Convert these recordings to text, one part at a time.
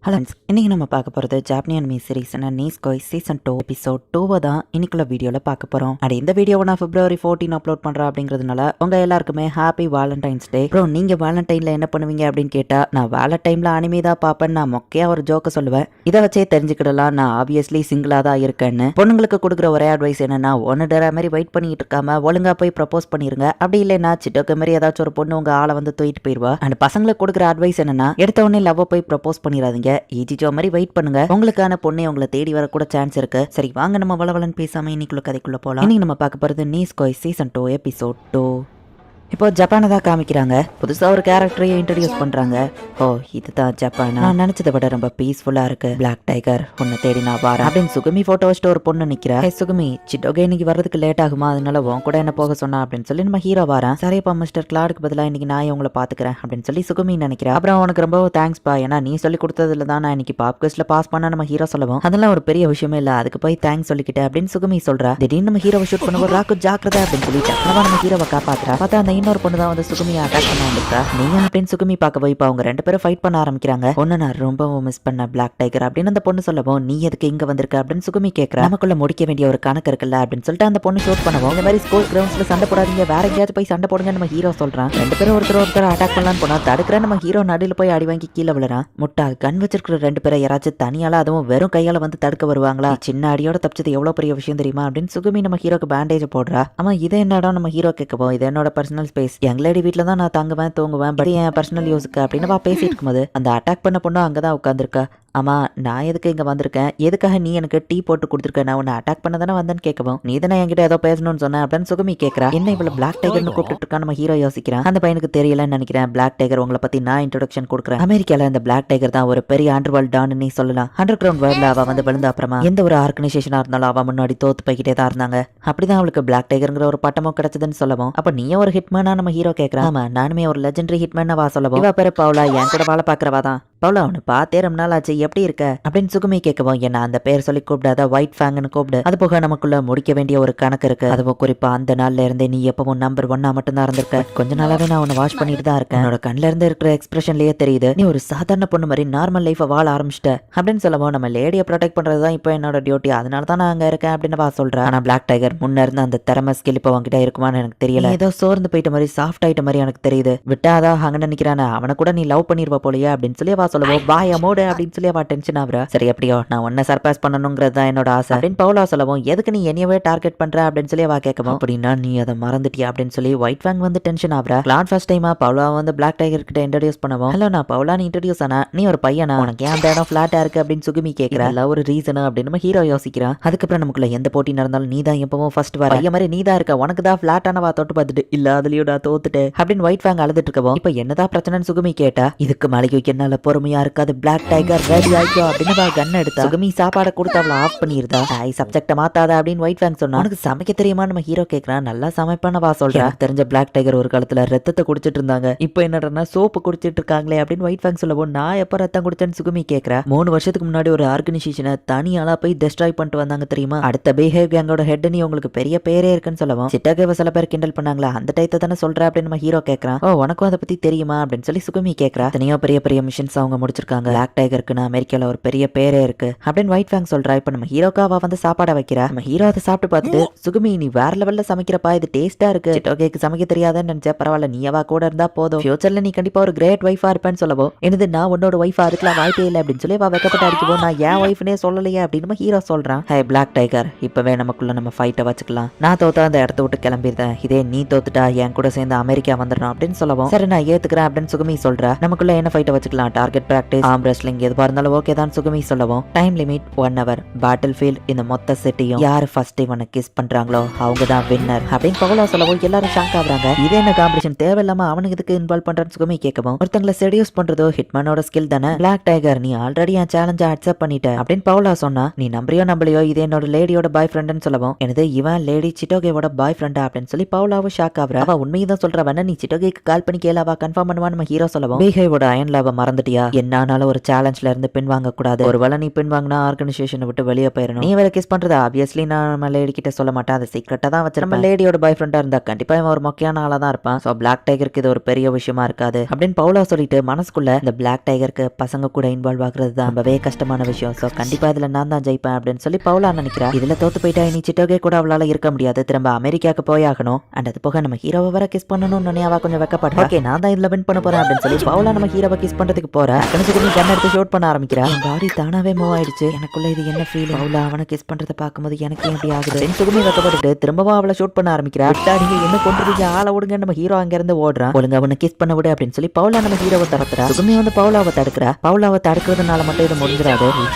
Hello, இன்னைக்கு நம்ம பார்க்க போகிறது ஜாப்பனீஸ் அனிமி சீரிஸான நீஸ்கோய் சீசன் 2 எபிசோட் 2 தான் இன்னைக்குள்ள வீடியோவில் பார்க்க போகிறோம். இந்த வீடியோவை நான் February 14 அப்லோட் பண்ணுறேன் அப்படிங்கிறதுனால உங்கள் எல்லாருக்குமே ஹாப்பி வேலண்டைன்ஸ் டே. ப்ரோ, நீங்கள் வேலண்டைனில் என்ன பண்ணுவீங்க அப்படின்னு கேட்டால், நான் வேலண்டைனில் அனிமி தான் பார்ப்பேன். நான் மொக்கையாக ஒரு ஜோக்க சொல்லுவேன். இதை வச்சே தெரிஞ்சுக்கிடலாம் நான் ஆப்வியஸ்லி சிங்கிளாக தான் இருக்கேன்னு. பொண்ணுங்களுக்கு கொடுக்குற ஒரே அட்வைஸ் என்னன்னா, ஒன்று டேரா மாதிரி வெயிட் பண்ணிட்டு இருக்காம ஒழுங்காக போய் ப்ரப்போஸ் பண்ணிருங்க. அப்படி இல்லைன்னா சிட்டோக்க மாதிரி ஏதாச்சும் ஒரு பொண்ணு உங்கள் ஆளை வந்து தூக்கிட்டு போயிடுவா. அண்ட் பசங்களுக்கு கொடுக்குற அட்வைஸ் என்னன்னா, எடுத்த உடனே லவ் போய் ப்ரப்போஸ் பண்ணிடாதீங்க. ஈஜிஜோ மாதிரி வெயிட் பண்ணுங்க. உங்களுக்கான பொண்ணை உங்களை தேடி வர கூட சான்ஸ் இருக்கு. சரி, வாங்க நம்ம வளவலன்னு பேசாம இன்னைக்குள்ள கதைக்குள்ள போலாம். இன்னைக்கு நம்ம பார்க்க போறது நீஸ்கோய் சீசன் 2 எபிசோட் 2. இப்போ ஜப்பானை தான் காமிக்கிறாங்க. புதுசாக ஒரு கேரக்டரையும் இன்ட்ரடியூஸ் பண்ணுறாங்க. ஓ, இதுதான் ஜப்பான். நான் நினச்சதை விட ரொம்ப பீஸ்ஃபுல்லாக இருக்கு. பிளாக் டைகர் உன்னை தேடி நான் வரேன் அப்படின்னு சுகுமி ஃபோட்டோ வச்சுட்டு ஒரு பொண்ணு நிற்கிறா. சுகுமி, சிட்டோகே இன்னைக்கு வர்றதுக்கு லேட் ஆகுமா, அதனால உன் கூட என்ன போக சொன்னா அப்படின்னு சொல்லி நம்ம ஹீரோ வரேன். சரிப்பா மிஸ்டர் கிளாடுக்கு பதிலாக இன்னைக்கு நான் உங்களை பார்த்துக்கிறேன் அப்படின்னு சொல்லி சுகுமி நினைக்கிறேன். அப்புறம் உனக்கு ரொம்ப தேங்க்ஸ் பா, ஏன்னா நீ சொல்லி கொடுத்ததுல தான் நான் இன்னைக்கு பாப் குவிஸ்ல பாஸ் பண்ண நம்ம ஹீரோ சொல்லவும் அதெல்லாம் ஒரு பெரிய விஷயமே இல்லை, அதுக்கு போய் தேங்க்ஸ் சொல்லிக்கிட்டேன் அப்படின்னு சுகுமி சொல்றா. திடீர்னு நம்ம ஹீரோவை ஷூட் பண்ணுவோம். ராக்கு ஜாக்கிரதை அப்படின்னு சொல்லி டக்குனவா நம்ம ஹீரோவை காப்பாத்துறா. பார்த்தா அந்த இன்னொரு பொண்ணு தான் வந்து சுகுமியை அட்டாக் பண்ண வந்திருக்கா. நீங்க அப்படின்னு சுகுமி பார்க்க போய் இப்போ அவங்க ரெண்டு பேரும் ஃபைட் பண்ண ஆரம்பிக்கிறாங்க. ஒன்னு நான் ரொம்பவும் மிஸ் பண்ண பிளாக் டைகர் அப்படின்னு அந்த பொண்ணு சொல்லவும், நீ எதுக்கு இங்க வந்திருக்க அப்படின்னு சுகுமி கேட்கறா. நமக்குள்ள முடிக்க வேண்டிய ஒரு கணக்கு இருக்குல்ல அப்படின்னு சொல்லிட்டு அந்த பொண்ணு ஷூட் பண்ணுவோம். இந்த மாதிரி ஸ்கூல் கிரவுண்ட்ஸ்ல சண்டை போடாதீங்க, வேற எங்கேயாச்சும் போய் சண்டை போடுங்க நம்ம ஹீரோ சொல்றான். ரெண்டு பேரும் ஒருத்தர் அட்டாக் பண்ணலான்னு போனா தடுக்கிற நம்ம ஹீரோ நடுவில் போய் அடி வாங்கி கீழே விழுறான். முட்டா கன் வச்சிருக்கிற ரெண்டு பேரை யாராச்சும் தனியால அதுவும் வெறும் கையால வந்து தடுக்க வருவாங்களா? சின்ன அடியோட தப்பிச்சது எவ்வளவு பெரிய விஷயம் தெரியுமா அப்படின்னு சுகுமி நம்ம ஹீரோக்கு பேண்டேஜ் போடுறா. ஆமா, இதை என்னடா நம்ம ஹீரோ கேட்கவும், இது என்னோட பர்சனல் ஸ்பேஸ், எங் லேடி வீட்டில் தான் நான் தங்குவேன் தூங்குவேன், பட் என் பர்சனல் யூஸுக்கு அப்படின்னு பேசிட்டு இருக்கும்போது அந்த அட்டாக் பண்ண பொண்ணு அங்கதான் உட்காந்துருக்கா. ஆமா, நான் எதுக்கு இங்க வந்திருக்கேன், எதுக்காக நீ எனக்கு டீ போட்டு கொடுத்துருக்க, நான் உன்னை அட்டாக் பண்ண தானே வந்தேன்னு கேட்கவும், நீ தானே என்கிட்ட ஏதோ பேசணும்னு சொன்ன அப்படின்னு சுகுமி கேட்கறா. என்ன இவ்வளவு பிளாக் டைகர்னு கூப்பிட்டு இருக்கா நம்ம ஹீரோ யோசிக்கிறான். அந்த பையனுக்கு தெரியலன்னு நினைக்கிறேன். பிளாக் டைகர் உங்களை பத்தி நான் இன்ட்ரோடக்ஷன் கொடுக்குறேன். அமெரிக்கால இந்த பிளாக் டைகர் தான் ஒரு பெரிய அண்டர் வேர்ல்ட் டான்னு நீ சொல்லலாம். அண்டர் கிரவுண்ட் வேர்ல்ட்ல அவ வந்து விழுந்த அப்புறமா எந்த ஒரு ஆர்கனைசேஷனா இருந்தாலும் அவ முன்னாடி தோத்து போய்கிட்டே தான் இருந்தாங்க. அப்படிதான் அவளுக்கு பிளாக் டைகர்ங்கிற ஒரு பட்டமும் கிடைச்சதுன்னு சொல்லவும், அப்ப நீ ஒரு ஹிட்மேனா நம்ம ஹீரோ கேட்கறான். ஆமா, நானுமே ஒரு லெஜெண்டரி ஹிட்மேன் வா சொல்லவும், இவ பேரு பவுலா, என் கூட வாழ பாக்குறவா தான். பவுலா, அவனு பார்த்தே ரொம்ப நாள் ஆச்சு, எப்படி இருக்க அப்படின்னு சுகுமி கேட்கவும், என்ன அந்த பேர் சொல்லி கூப்பிடாத, ஒயிட் ஃபேங்னு கூப்பிடு. அது போக நமக்குள்ள முடிக்க வேண்டிய ஒரு கணக்கு இருக்கு. அதுவும் குறிப்பா அந்த நாள்ல இருந்தே நீ எப்பவும் நம்பர் 1 மட்டும் தான் இருந்திருக்க. கொஞ்ச நாளாவே நான் உன்னை வாஷ் பண்ணிட்டு தான் இருக்கேன். என்னோட கண்ணுல இருந்து இருக்கிற எக்ஸ்பிரஷன்லயே தெரியுது நீ ஒரு சாதாரண பொண்ணு மாதிரி நார்மல் லைஃபை வாழ ஆரம்பிச்சிட்ட அப்படின்னு சொல்லவும், நம்ம லேடியை ப்ரொடெக்ட் பண்றதுதான் இப்போ என்னோட டியூட்டி, அதனால தான் நான் அங்க இருக்கேன் அப்படின்னு வா சொல்றேன். ஆனா பிளாக் டைகர் முன்ன இருந்து அந்த திறமை ஸ்கில் இப்போ உங்ககிட்ட இருக்குமான்னு எனக்கு தெரியல. ஏதோ சோர்ந்து போயிட்ட மாதிரி சாஃப்ட் ஆயிட்ட மாதிரி எனக்கு தெரியுது. விட்டாதா அங்க நினைக்கிறானே, அவனை கூட நீ லவ் பண்ணிருவ போலியா அப்படின்னு சொல்லி வா சொல்லுவோம். பாய் அமோடு அப்படின்னு சொல்லி அவ டென்ஷன் ஆகுறா. சரி, எப்படியோ நான் உன்னை சர்ப்ரைஸ் பண்ணணுங்கிறது தான் என்னோட ஆசை அப்படின்னு பவுலா சொல்லவும், எதுக்கு நீ என்னையவே டார்கெட் பண்ற அப்படின்னு சொல்லி அவ கேட்கவும், அப்படின்னா நீ அதை மறந்துட்டியா அப்படின்னு சொல்லி ஒயிட் ஃபேங் வந்து டென்ஷன் ஆகுறா. கிளாட் ஃபர்ஸ்ட் டைமா பவுலா வந்து பிளாக் டைகர் கிட்ட இன்ட்ரோடியூஸ் பண்ணவும், ஹலோ நான் பவுலா, நீ இன்ட்ரோடியூஸ் ஆனா நீ ஒரு பையனா, உனக்கு ஏன் அந்த இடம் ஃபிளாட்டா இருக்கு அப்படின்னு சுகுமி கேட்கிறா. இல்ல ஒரு ரீசன் அப்படின்னு நம்ம ஹீரோ யோசிக்கிறான். அதுக்கப்புறம் நமக்குள்ள எந்த போட்டி நடந்தாலும் நீ தான் எப்பவும் ஃபர்ஸ்ட் வர, பையன் மாதிரி நீ தான் இருக்க, உனக்கு தான் ஃபிளாட்டானவா தொட்டு பார்த்துட்டு இல்ல அதுலயும் நான் தோத்துட்டு அப்படின்னு ஒயிட் ஃபேங் அழுதுட்டு இருக்கவும், இப்ப என்னதான் பிரச்சனைன்னு சுகுமி கேட்டா. இதுக்கு மலைக்கு என்னால பொறுமையா இருக்காது, பிளாக் டைகர் ரெடி ஆயிக்கோ அப்படின்னு கன் எடுத்தா. சுகுமி சாப்பாடை கொடுத்து அவளை ஆஃப் பண்ணிருந்தா. சப்ஜெக்ட மாத்தாத அப்படின்னு ஒயிட் ஃபேங் சொன்னா. உனக்கு சமைக்க தெரியுமா நம்ம ஹீரோ கேட்கறான். நல்லா சமைப்பான வா சொல்றேன். தெரிஞ்ச பிளாக் டைகர் ஒரு காலத்துல ரத்தத்தை குடிச்சிட்டு இருந்தாங்க, இப்போ என்னடா சோப்பு குடிச்சிட்டு இருக்காங்களே அப்படின்னு ஒயிட் ஃபேங் சொல்லவும், நான் எப்ப ரத்தம் குடிச்சேன்னு சுகுமி கேட்கறா. 3 வருஷத்துக்கு முன்னாடி ஒரு ஆர்கனைசேஷனை தனியாளா போய் டெஸ்ட்ராய் பண்ணிட்டு வந்தாங்க தெரியுமா, அடுத்த பிஹேவ் கேங்கோட ஹெட், நீ உங்களுக்கு பெரிய பேரே இருக்குன்னு சொல்லவும், சிட்டாகேவ சில பேர் கிண்டல் பண்ணாங்களா, அந்த டைத்தை தானே சொல்ற அப்படின்னு நம்ம ஹீரோ கேட்கறான். ஓ, உனக்கும் அதை பத்தி தெரியுமா அப்படின்னு சொல்லி சுகுமி கேட்கறா. தனியா பெரிய பெரிய மிஷன்ஸ் அவங்க முடிச்சிருக்காங்க. பிளாக் டைகருக்குன்னு அமெரிக்கால ஒரு பெரிய பேரே இருக்கு அப்படின்னு ஒயிட் ஃபேங் சொல்றா. இப்ப நம்ம ஹீரோக்காவா வந்து சாப்பாடை வைக்கிறா. நம்ம ஹீரோ அதை சாப்பிட்டு பார்த்துட்டு, சுகுமி நீ வேற லெவல்ல சமைக்கிறப்பா, இது டேஸ்டா இருக்கு, சிட்டோகேக்கு சமைக்க தெரியாதுன்னு நினைச்சா பரவாயில்ல, நீ அவ கூட இருந்தா போதும், ஃபியூச்சர்ல நீ கண்டிப்பா ஒரு கிரேட் ஒய்ஃபா இருப்பேன்னு சொல்லவும், என்னது நான் உன்னோட ஒய்ஃபா இருக்கலாம் வாய்ப்பே இல்லை அப்படின்னு சொல்லி அவ வெக்கப்பட்டு அடிக்கவும், நான் ஏன் ஒய்ஃப்னே சொல்லலையே அப்படின்னு நம்ம ஹீரோ சொல்றான். ஹே பிளாக் டைகர், இப்பவே நமக்குள்ள நம்ம ஃபைட்டை வச்சுக்கலாம், நான் தோத்தா அந்த இடத்த விட்டு கிளம்பிடுறேன், இதே நீ தோத்துட்டா என் கூட சேர்ந்து அமெரிக்கா வந்துடணும் அப்படின்னு சொல்லவும், சரி நான் ஏத்துக்கிறேன் அப்படின்னு சுகுமி சொல்றா. நமக்குள்ள என்ன ஃபைட்டை வச்சுக்கலாம், டார்கெட் பிராக்டிஸ், ஆர்ம் ரெஸ்லிங் எதுவா இருந்தாலும் ஓகே தான் சுகுமி சொல்லவும், time limit 1 hour, battle field இந்த மொத்த சிட்டியும் யாரு ஃபர்ஸ்ட் இவனை கிஸ் பண்றாங்களோ அவங்க தான் வின்னர் அப்படின்னு பவுலா சொல்லவும் எல்லாரும் ஷாக் ஆகுறாங்க. இது என்ன காம்படிஷன், தேவையில்லாம அவனுக்கு இதுக்கு இன்வால்வ் பண்றேன்னு சுகுமி கேட்கவும், ஒருத்தங்களை செடியூஸ் பண்றதோ ஹிட்மேனோட ஸ்கில் தானே, பிளாக் டைகர் நீ ஆல்ரெடி என் சேலஞ்ச அக்செப்ட் பண்ணிட்ட அப்படின்னு பவுலா சொன்னா. நீ நம்பரையோ நம்பலையோ இது என்னோட லேடியோட பாய் ஃப்ரெண்ட்னு சொல்லவும், எனது இவன் லேடி சிட்டோகேவோட பாய் ஃப்ரெண்டா அப்படின்னு சொல்லி பவுலாவும் ஷாக் ஆகுறா. அவ உண்மையை தான் சொல்றவன, நீ சிட்டோகேக்கு கால் பண்ணி கேளாவா கன்ஃபார்ம் பண்ணுவான்னு நம்ம ஹீரோ சொல்லவும், பிஹேவோட அயன் லாவை மறந்துட்டியா, என்ன ஆனாலும் ஒரு சேலஞ்ச்ல இருந்து பின் வாங்க கூடாது. ஒருவேளை நீ பின் வாங்கினா ஆர்கனைசேஷனை விட்டு வெளியே போயிடணும். நீ வேற கிஸ் பண்றது ஆப்வியஸ்லி நான் நம்ம லேடி கிட்ட சொல்ல மாட்டேன், அதை சீக்கிரட்டா தான் வச்சிருப்பேன். நம்ம லேடியோட பாய் ஃப்ரெண்டா இருந்தா கண்டிப்பா இவன் ஒரு மொக்கையான ஆளா தான் இருப்பான். சோ பிளாக் டைகருக்கு இது ஒரு பெரிய விஷயமா இருக்காது அப்படின்னு பவுலா சொல்லிட்டு மனசுக்குள்ள இந்த பிளாக் டைகருக்கு பசங்க கூட இன்வால்வ் ஆகுறது தான் ரொம்பவே கஷ்டமான விஷயம். சோ கண்டிப்பா இதுல நான் தான் ஜெயிப்பேன் அப்படின்னு சொல்லி பவுலா நினைக்கிறா. இதுல தோத்து போயிட்டா இனி சிட்டோகே கூட அவளால இருக்க முடியாது, திரும்ப அமெரிக்காவுக்கு போய் ஆகணும். அண்ட் அது போக நம்ம ஹீரோவை வர கிஸ் பண்ணணும்னு நினைவா கொஞ்சம் வெக்கப்படுறா. ஓகே நான் தான் இதுல வின் பண்ண போறேன் அப்படின்னு சொல்லி பவுலா நம்ம ஹீரோவை கிஸ் பண்றதுக்கு போறா. கணசுக்கு கன் எடுத்து ஷூட் பண்ண ஆரம்பிக்கிறா. பாடி தானாவே மூவ் ஆயிடுச்சு. எனக்குள்ள இது என்ன ஃபீல், பவுலா அவனை கிஸ் பண்றத பார்க்கும்போது எனக்கு எப்படி ஆகுது. சுகுமி வெக்கப்பட்டு திரும்பவும் அவளை ஷூட் பண்ண ஆரம்பிக்கிறா. நீங்க என்ன கொண்டுறீங்க, ஆளை விடுங்க. நம்ம ஹீரோ அங்க இருந்து ஓடுறான். ஒழுங்க அவனை கிஸ் பண்ண விடு அப்படின்னு சொல்லி பவுலா நம்ம ஹீரோவை தடுத்துறா. சுகுமி வந்து பவுலாவை தடுக்கிறா. பவுலாவை தடுக்கிறதுனால மட்டும் இது முடிஞ்சிடாது.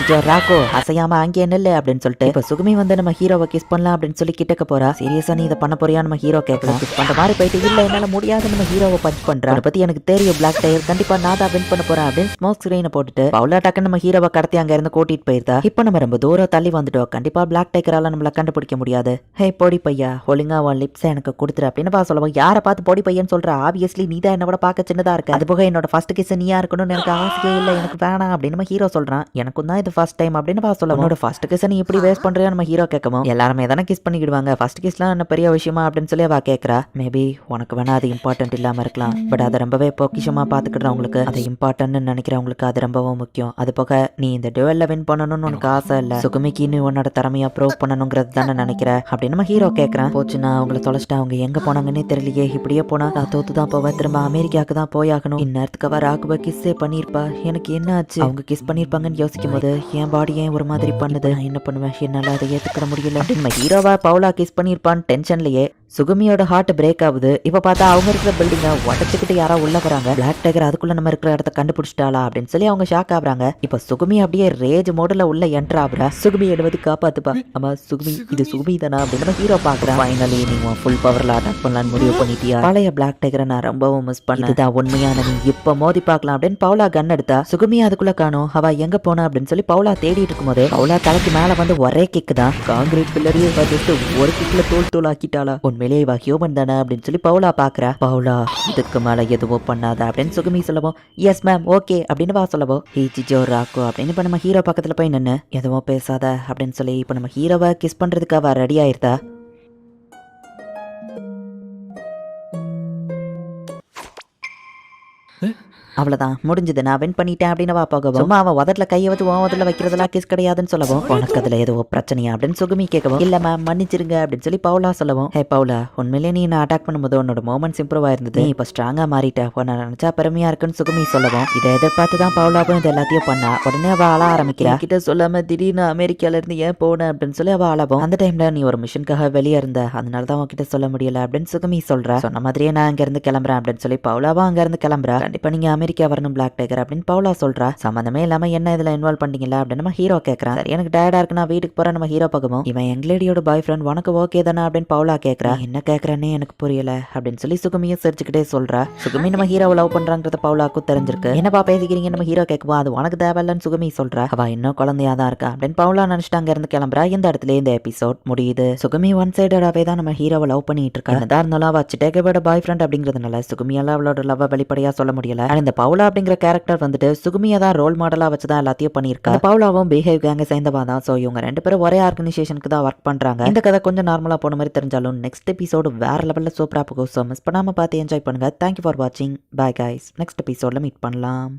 ராக்கோ அசையாம அங்கே நெல்லு அப்படின்னு சொல்லிட்டு இப்ப சுகுமி வந்து நம்ம ஹீரோவை கிஸ் பண்ணலாம் அப்படின்னு சொல்லி கிட்டக்க போறா. சீரியஸா நீ இதை பண்ண போறியா நம்ம ஹீரோ கேட்கலாம். கிஸ் பண்ற மாதிரி போயிட்டு இல்ல என்னால முடியாது நம்ம ஹீரோவை பஞ்ச் பண்றா. அதை பத்தி எனக்கு தெரியும் பிளாக் டைகர், கண்டிப்பா நான் தான் வின் பண்ண போறேன் அப்படின்னு ஸ்மோக் ஸ்கிரீனை போட்டுட்டு பவுலா டக்குன்னு நம்ம ஹீரோவை கடத்தி அங்க இருந்து கூட்டிட்டு போயிருந்தா. இப்ப நம்ம ரொம்ப தூரம் தள்ளி வந்துட்டோம். கண்டிப்பா பிளாக் டைகரால நம்மள கண்டுபிடிக்க முடியாது. ஹே பொடி பையா ஒழுங்கா உன் லிப்ஸை எனக்கு கொடுத்துரு அப்படின்னு சொல்லுவோம். யாரை பார்த்து பொடி பையன்னு சொல்ற, ஆப்வியஸ்லி நீ தான் என்னோட பார்க்க சின்னதா இருக்க. அது போக என்னோட ஃபர்ஸ்ட் கிஸ் நீயா இருக்கணும்னு எனக்கு ஆசையே இல்லை, எனக்கு வேணாம் அப்படின்னு நம்ம ஹீரோ சொல்றான். எனக்கும் தான் இது ஃபர்ஸ்ட் டைம் அப்படின்னு சொல்லுவோம். உன்னோட ஃபர்ஸ்ட் கிஸ் நீ இப்படி வேஸ்ட் பண்றியா நம்ம ஹீரோ கேட்கவும் எல்லாருமே தானே கிஸ் பண்ணிக்கிடுவாங்க, ஃபர்ஸ்ட் கிஸ்லாம் என்ன பெரிய விஷயமா அப்படின்னு சொல்லி அவ கேட்கறா. மேபி உனக்கு வேணா அது இம்பார்ட்டன்ட் இல்லாம இருக்கலாம், பட் அதை ரொம்பவே பொக்கிஷமா பாத்துக்கிடுறவங்களுக்கு அது இம்பார்ட்டன்ட்னு நினைக்கிறவங்களுக்கு அது ரொம்பவும் முக்கியம். அது போக நீ இந்த டுவெல்ல வின் பண்ணணும்னு உனக்கு ஆசை இல்ல, சுகுமிக்கு நீ உன்னோட திறமையா ப்ரூவ் பண்ணணுங்கிறது தானே நினைக்கிற அப்படின்னு நம்ம ஹீரோ கேட்கறான். போச்சுன்னா அவங்கள தொலைச்சிட்டா, அவங்க எங்க போனாங்கன்னே தெரியலையே, இப்படியே போனா நான் தோத்து தான் போவேன், திரும்ப அமெரிக்காவுக்கு தான் போயாகணும். இந்நேரத்துக்கு அவ ராகுவ கிஸ்ஸே பண்ணிருப்பா, எனக்கு என்ன ஆச்சு, அவங்க கிஸ் பண்ணிருப்பாங்கன்னு யோசிக்கும் போது என் பாடி ஏன் ஒரு மாதிரி பண்ணுது, நான் என்ன பண்ணுவேன், என்னால அதை ஏத்துக்கிற முடியல அப்படின்னு ஹீரோவா பவுலா கிஸ் பண்ணிருப்பான்னு டென்ஷன்லயே சுகுமியோட ஹார்ட் பிரேக் ஆகுது. இப்ப பார்த்தா அவங்க இருக்கிற பில்டிங்க உடச்சுக்கிட்டு யாரோ உள்ள வராங்க. பிளாக் டைகர் அதுக்குள்ள நம்ம இருக்கிற இடத்த கண்டுபிடிச்சிட்டாளா அப்படின்னு சொல்லி அவங்க ஷாக் ஆகுறாங்க. இப்ப சுகுமி அப்படியே ரேஜ் மோட்ல உள்ள என்டர் ஆகுறா. சுகுமி எழுவது காப்பாத்துப்பா, ஆமா சுகுமி இது சுகுமி தானா அப்படின்னு ஹீரோ பாக்குறான். ஃபைனலி நீங்க ஃபுல் பவர்ல அட்டாக் பண்ணலான்னு முடிவு பண்ணிட்டியா, பழைய பிளாக் டைகரை நான் ரொம்பவும் மிஸ் பண்ணேன், இதுதான் உண்மையான நீ, இப்ப மோதி பார்க்கலாம் அப்படின்னு பவுலா கன் எடுத்தா. சுகுமி அதுக்குள்ள காணோம். அவ எங்க போனா அப்படின்னு சொல்லி பவுலா தேடிட்டு இருக்கும் போது பவுலா தலைக்கு மேல வந்து ஒரே கிக் தான், காங்கிரீட் பில்லரையே பார்த்துட்டு ஒரு கிக்ல தோல் ஆக்கிட்டாளா, உண்மையிலேயே இவ ஹியூமன் தானே அப்படின்னு சொல்லி பவுலா பாக்குறா. பவுலா இதுக்கு மேல எதுவும் பண்ணாத அப்படின்னு சுகுமி சொல்லவும் எஸ் மேம் ஓகே அப்படின்னு சொல்லவும் ஹீச்சிஜோ ராக்கோ அப்படின்னு இப்ப நம்ம ஹீரோ பக்கத்துல போய் நின்னு எதுவும் பேசாத அப்படின்னு சொல்லி இப்ப நம்ம ஹீரோவை கிஸ் பண்றதுக்கு அவ ரெடி ஆயிருந்தா. அவ்வளவுதான் முடிஞ்சது, நான் வின் பண்ணிட்டேன் அப்படின்னு போகவும் சும்மா அவன் உதட்டுல கையை வச்சு உதட்டுல வைக்கிறதெல்லாம் கிஸ் கிடையாதுன்னு சொல்லவும் உனக்கு அதுல ஏதோ பிரச்சனையா அப்படின்னு சுகுமி கேட்கவும் இல்ல மேம் மன்னிச்சிருங்க அப்படின்னு சொல்லி பவுலா சொல்லவும் ஹே பவுலா உண்மையிலேயே நீ நான் அட்டாக் பண்ணும்போது உன்னோட மோமெண்ட்ஸ் இம்ப்ரூவ் ஆயிருந்தது, நீ இப்ப ஸ்ட்ராங்கா மாறிட்ட, உன்னை நினைச்சா பெருமையா இருக்குன்னு சுகுமி சொல்லவும் இதை எதிர்பார்த்து தான் பவுலாவும் இது எல்லாத்தையும் பண்ணா. உடனே அவ அழ ஆரம்பிக்கிறா. கிட்ட சொல்லாம திடீர்னு அமெரிக்கால இருந்து ஏன் போன அப்படின்னு சொல்லி அவ அழவும் அந்த டைம்ல நீ ஒரு மிஷனுக்காக வெளியே இருந்த, அதனாலதான் உன்கிட்ட சொல்ல முடியல அப்படின்னு சுகுமி சொல்றா. சொன்ன மாதிரியே நான் அங்க இருந்து கிளம்புறேன் அப்படின்னு சொல்லி பவுலாவும் அங்க இருந்து கிளம்புறா. கண்டிப்பா நீங்க அமெரிக்கா வரணும் பிளாக் டைகர் அப்படின்னு பவுலா சொல்றா. சம்பந்தமே இல்லாம என்ன இதுல இன்வால்வ் பண்ணீங்களா அப்படின்னு நம்ம ஹீரோ கேட்கறான். சரி எனக்கு டயர்டா இருக்கு நான் வீட்டுக்கு போறேன் நம்ம ஹீரோ பக்கமும் இவன் எங்களேடியோட பாய் ஃப்ரெண்ட் உனக்கு ஓகே தானே அப்படின்னு பவுலா கேட்கறா. என்ன கேட்கறேன்னு எனக்கு புரியல அப்படின்னு சொல்லி சுகுமியும் சிரிச்சுக்கிட்டே சொல்றா. சுகுமி நம்ம ஹீரோவை லவ் பண்றாங்கிறத பவுலாக்கும் தெரிஞ்சிருக்கு. என்னப்பா பேசிக்கிறீங்க நம்ம ஹீரோ கேட்குவா, அது உனக்கு தேவையில்லன்னு சுகுமி சொல்றா. அவ இன்னும் குழந்தையா தான் இருக்கா அப்படின்னு பவுலா நினைச்சிட்டு அங்க இருந்து கிளம்புறா. இந்த இடத்துல இந்த எபிசோட் முடியுது. சுகுமி ஒன் சைடடாவே தான் நம்ம ஹீரோவை லவ் பண்ணிட்டு இருக்கா. என்னதான் இருந்தாலும் அவ சிட்டேகோட பாய் ஃப்ரெண்ட் அப்படிங்கிறதுனால சுகுமியால அவளோட லவ் வெளிப்படையா சொல்ல முடியல. இந்த பவுலா அப்படிங்கிற கேரக்டர் வந்துட்டு சுகுமியா தான் ரோல் மாடலா வச்சுதான் எல்லாத்தையும் பண்ணியிருக்கா. பவுலாவும் பிஹேவ் கேங்க சேர்ந்தவா தான். சோ இவங்க ரெண்டு பேரும் ஒரே ஆர்கனைசேஷனுக்கு தான் ஒர்க் பண்றாங்க. இந்த கதை கொஞ்சம் நார்மலா போன மாதிரி தெரிஞ்சாலும் நெக்ஸ்ட் எபிசோடு வேற லெவல்ல சூப்பரா போகும். சோ மிஸ் பண்ணாம பார்த்து என்ஜாய் பண்ணுங்க. தேங்க்யூ ஃபார் வாட்சிங். பை கைஸ், நெக்ஸ்ட் எபிசோட்ல மீட் பண்ணலாம்.